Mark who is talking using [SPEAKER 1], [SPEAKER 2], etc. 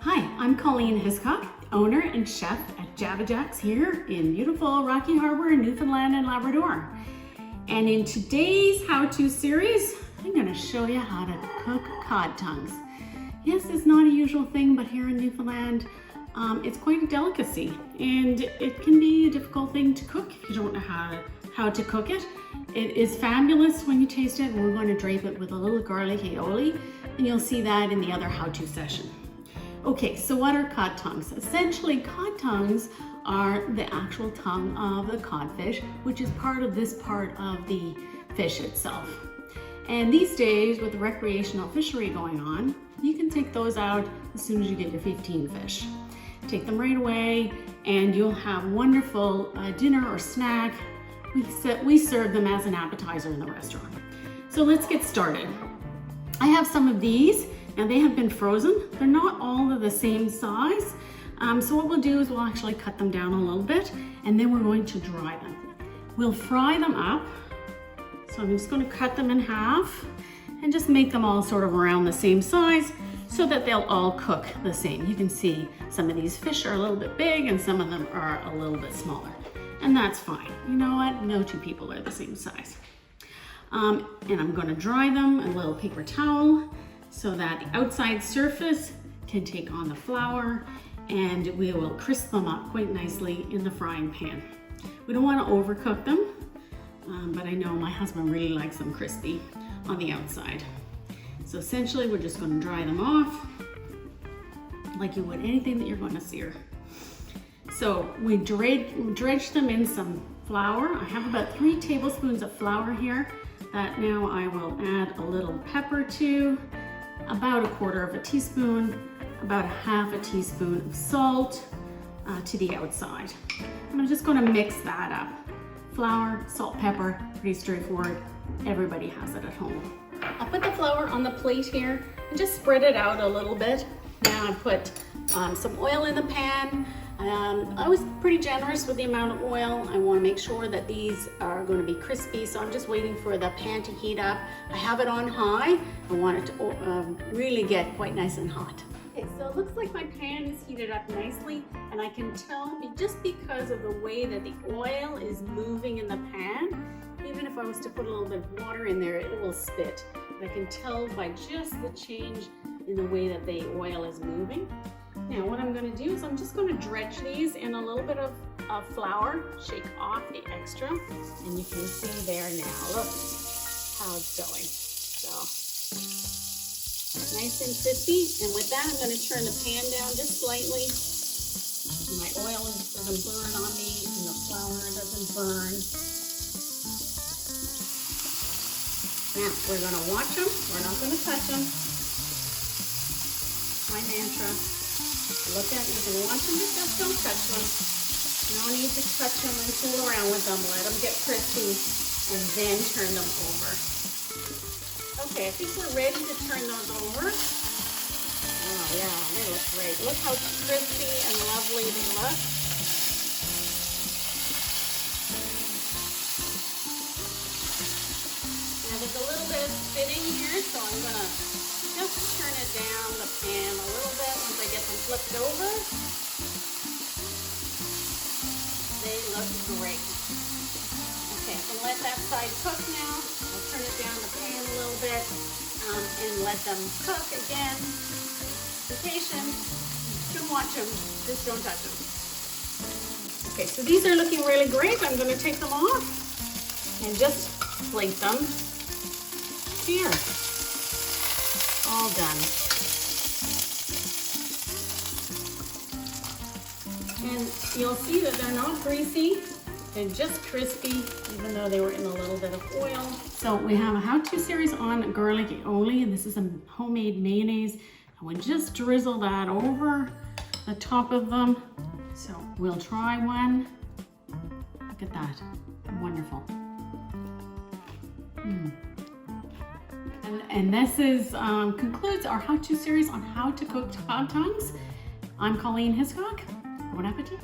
[SPEAKER 1] Hi, I'm Colleen Hiscock, owner and chef at Java Jacks here in beautiful Rocky Harbor, Newfoundland and Labrador. And in today's how-to series, I'm going to show you how to cook cod tongues. Yes, it's not a usual thing, but here in Newfoundland, it's quite a delicacy, and it can be a difficult thing to cook if you don't know how to cook it. It is fabulous when you taste it, and we're going to drape it with a little garlic aioli, and you'll see that in the other how-to session. Okay, so what are cod tongues? Essentially, cod tongues are the actual tongue of the codfish, which is part of this part of the fish itself. And these days, with the recreational fishery going on, you can take those out as soon as you get your 15 fish. Take them right away, and you'll have wonderful dinner or snack. We serve them as an appetizer in the restaurant. So let's get started. I have some of these. Now they have been frozen. They're not all of the same size. So what we'll do is we'll actually cut them down a little bit, and then we're going to dry them. We'll fry them up. So I'm just going to cut them in half and just make them all sort of around the same size so that they'll all cook the same. You can see some of these fish are a little bit big and some of them are a little bit smaller. And that's fine. You know what? No two people are the same size. And I'm going to dry them in a little paper towel so that the outside surface can take on the flour, and we will crisp them up quite nicely in the frying pan. We don't want to overcook them, but I know my husband really likes them crispy on the outside. So essentially we're just going to dry them off like you would anything that you're going to sear. So we dredge them in some flour. I have about 3 tablespoons of flour here that now I will add a little pepper to, about 1/4 teaspoon, about 1/2 teaspoon of salt to the outside. I'm just going to mix that up. Flour, salt, pepper, pretty straightforward. Everybody has it at home. I'll put the flour on the plate here and just spread it out a little bit. Now I put some oil in the pan. I was pretty generous with the amount of oil. I want to make sure that these are going to be crispy, so I'm just waiting for the pan to heat up. I have it on high. I want it to really get quite nice and hot. Okay, so it looks like my pan is heated up nicely, and I can tell just because of the way that the oil is moving in the pan, even if I was to put a little bit of water in there, it will spit. But I can tell by just the change in the way that the oil is moving. Now what I'm going to do is I'm just going to dredge these in a little bit of flour, shake off the extra, and you can see there now, look how it's going. So nice and crispy, and with that I'm going to turn the pan down just slightly. My oil doesn't burn on me, and the flour doesn't burn. Now we're going to watch them, we're not going to touch them. My mantra. Look at, you can watch them, but just don't touch them. No need to touch them and fool around with them. Let them get crispy and then turn them over. Okay, I think we're ready to turn those over. Oh yeah, they look great. Look how crispy and lovely they look. Now there's a little bit of spitting here, so I'm gonna just turn it down the pan a little bit once I get them flipped over. They look great. Okay, I can let that side cook now. I'll turn it down the pan a little bit and let them cook again. Be patient. You can watch them, just don't touch them. Okay, so these are looking really great. I'm going to take them off and just plate them here. All done. And you'll see that they're not greasy, they're just crispy, even though they were in a little bit of oil. So we have a how-to series on garlic aioli, and this is a homemade mayonnaise. And we just drizzle that over the top of them. So we'll try one. Look at that, wonderful. And this is concludes our how-to series on how to cook cod tongues. I'm Colleen Hiscock. Bon appetit.